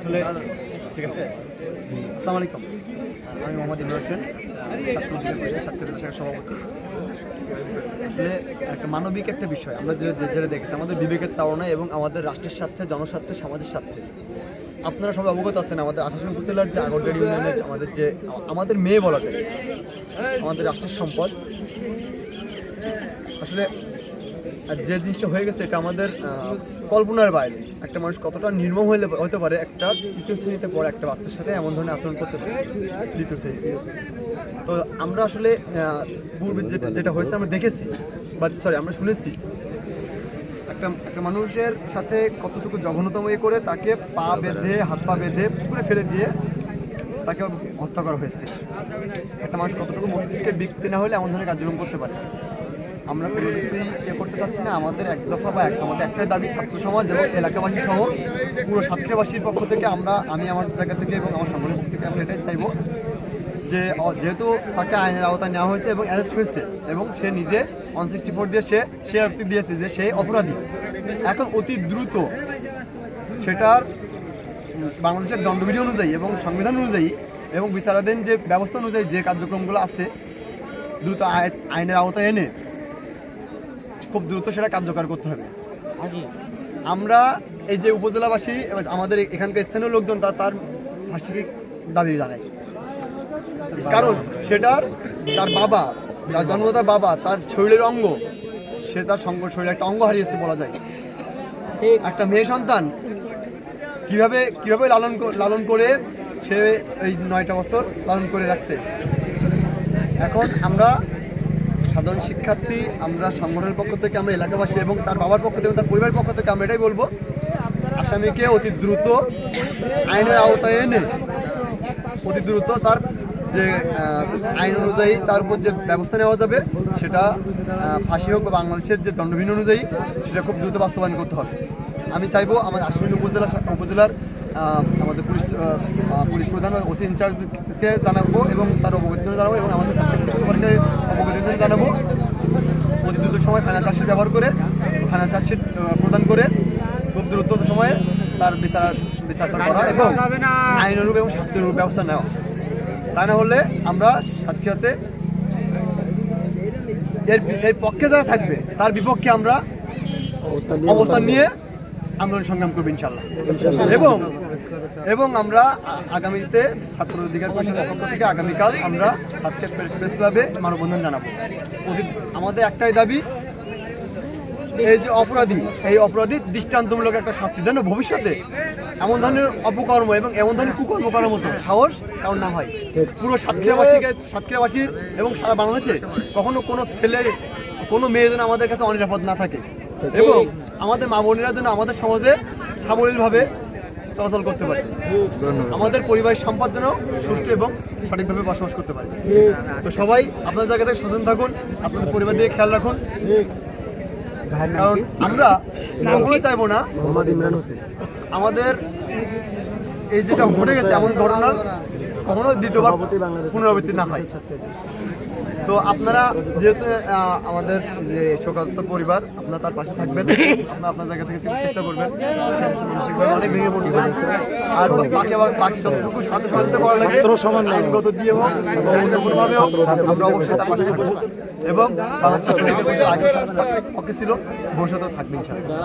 আসলে ঠিক আছে। আসসালামু আলাইকুম, আমি মোহাম্মদ ইমরান হোসেন, ছাত্রদের শাখার সভাপতি। আসলে একটা মানবিক একটা বিষয় আমরা যেটা দেখেছি আমাদের বিবেকের তাড়নায় এবং আমাদের রাষ্ট্রের স্বার্থে, জনস্বার্থে, সমাজের স্বার্থে। আপনারা সবাই অবগত আছেন আমাদের আশাসন উপজেলার যে আগরগাড়ি ইউনিয়নের আমাদের মেয়ে বলা যায়, আমাদের রাষ্ট্রের সম্পদ। আসলে যে জিনিসটা হয়ে গেছে এটা আমাদের কল্পনার বাইরে। একটা মানুষ কতটা নির্মম হতে পারে একটা তৃতীয় শ্রেণীতে পড়ে একটা বাচ্চার সাথে এমন ধরনের আচরণ করতে পারে তৃতীয় শ্রেণীতে। তো আমরা আসলে পূর্বে যেটা হয়েছে আমরা দেখেছি বা আমরা শুনেছি একটা মানুষের সাথে কতটুকু জঘন্যতম করে তাকে পা বেঁধে, হাত পা বেঁধে পুকুরে ফেলে দিয়ে তাকে হত্যা করা হয়েছে। একটা মানুষ কতটুকু মস্তিষ্কের বিকৃতি না হলে এমন ধরনের কার্যক্রম করতে পারে। আমরা কোনো কিছুই করতে চাচ্ছি না। আমাদের এক দফা বা আমাদের একটাই দাবি, ছাত্র সমাজ এবং এলাকাবাসী সহ পুরো সাতক্ষীরাবাসীর পক্ষ থেকে আমি আমার জায়গা থেকে এবং আমার সংগঠনের পক্ষ থেকে আমরা এটাই চাইবো যে যেহেতু তাকে আইনের আওতায় নেওয়া হয়েছে এবং অ্যারেস্ট হয়েছে এবং সে নিজে 164 দিয়ে সে আরতি দিয়েছে যে সে অপরাধী, এখন অতি দ্রুত সেটার বাংলাদেশের দণ্ডবিধি অনুযায়ী এবং সংবিধান অনুযায়ী এবং বিচারাধীন যে ব্যবস্থা অনুযায়ী যে কার্যক্রমগুলো আছে দ্রুত আইনের আওতায় এনে খুব দ্রুত সেটা কার্যকর করতে হবে। আমরা এই যে উপজেলাবাসী আমাদের এখানকার স্থানীয় লোকজন তার ফাঁসিকে দাবি জানাই, কারণ তার বাবা, যার জন্মদাতা বাবা, তার শরীরের অঙ্গ, সে তার শরীরের একটা অঙ্গ হারিয়েছে বলা যায়। একটা মেয়ে সন্তান কিভাবে লালন করে সে এই 9টা বছর লালন করে রাখছে। এখন আমরা সাধারণ শিক্ষার্থী, আমরা সংগঠনের পক্ষ থেকে, আমরা এলাকাবাসী এবং তার বাবার পক্ষ থেকে, তার পরিবারের পক্ষ থেকে আমরা এটাই বলবো, আসামিকে অতি দ্রুত আইনের আওতায় এনে অতি দ্রুত তার যে আইন অনুযায়ী তার উপর যে ব্যবস্থা নেওয়া যাবে সেটা ফাঁসি হোক বা বাংলাদেশের যে দণ্ডবিধি অনুযায়ী সেটা খুব দ্রুত বাস্তবায়ন করতে হবে। আমি চাইবো আমাদের আশুগঞ্জ উপজেলার আমাদের পুলিশ প্রধান ওসি ইনচার্জকে জানাবো এবং তার অবগতি জানাবো এবং আমাদের সাথে পুলিশ সুপারকে অবগতি জানাবো অতি দ্রুত সময় ফাইনাল চার্জশিট ব্যবহার করে ফাইনাল চার্জশিট প্রদান করে খুব দ্রুত সময়ে তার বিচারটা করা এবং আইনরূপ এবং শাস্তিরূপ ব্যবস্থা নেওয়া। তা না হলে আমরা সাতক্ষীরাতে এর পক্ষে যারা থাকবে তার বিপক্ষে আমরা অবস্থান নিয়ে আন্দোলন সংগ্রাম করবো ইনশাল্লাহ। এবং আমরা আগামীতে ছাত্র অধিকার পরিষদের পক্ষ থেকে আগামীকাল আমরা সাতক্ষীরা প্রেস ক্লাবে মানববন্ধন জানাবো। আমাদের একটাই দাবি, এই অপরাধী দৃষ্টান্তমূলক একটা শাস্তি যেন ভবিষ্যতে এমন ধরনের অপকর্ম এবং এমন ধরনের কুকর্ম করার মতো সাহস কারণ না হয়। পুরো সাতক্ষীরাবাসীর এবং সারা বাংলাদেশে কখনো কোনো ছেলে, কোনো মেয়ে যেন আমাদের কাছে অনিরাপদ না থাকে এবং আমাদের মা বোনেরা যেন আমাদের সমাজে সাবলীলভাবে চলাচল করতে পারে, আমাদের পরিবারের সম্পদ যেন সুষ্ঠু এবং সঠিকভাবে বসবাস করতে পারে। তো সবাই আপনাদের জায়গা থেকে সচেতন থাকুন, আপনাদের পরিবার দিয়ে খেয়াল রাখুন, কারণ আমরা কখনোই চাইবো না আমাদের এই যেটা ঘটে গেছে এমন ঘটনা কখনো দ্বিতীয়বার পুনরাবৃত্তি না হয়। তো আপনারা যেহেতু আমাদের যে শোকাহত পরিবার, আপনারা তার পাশে থাকবেন, আপনার জায়গা থেকে চেষ্টা করবেন, মানসিকভাবে অনেক ভেঙে পড়ছে। আর বাকি যতটুকু সাহায্য সহযোগিতা করা লাগে আইনগত দিয়ে হোক কোনোভাবে হোক আমরা অবশ্যই তার পাশে থাকবো এবং পক্ষে ছিল ভবিষ্যতেও থাকবে ইনশাআল্লাহ।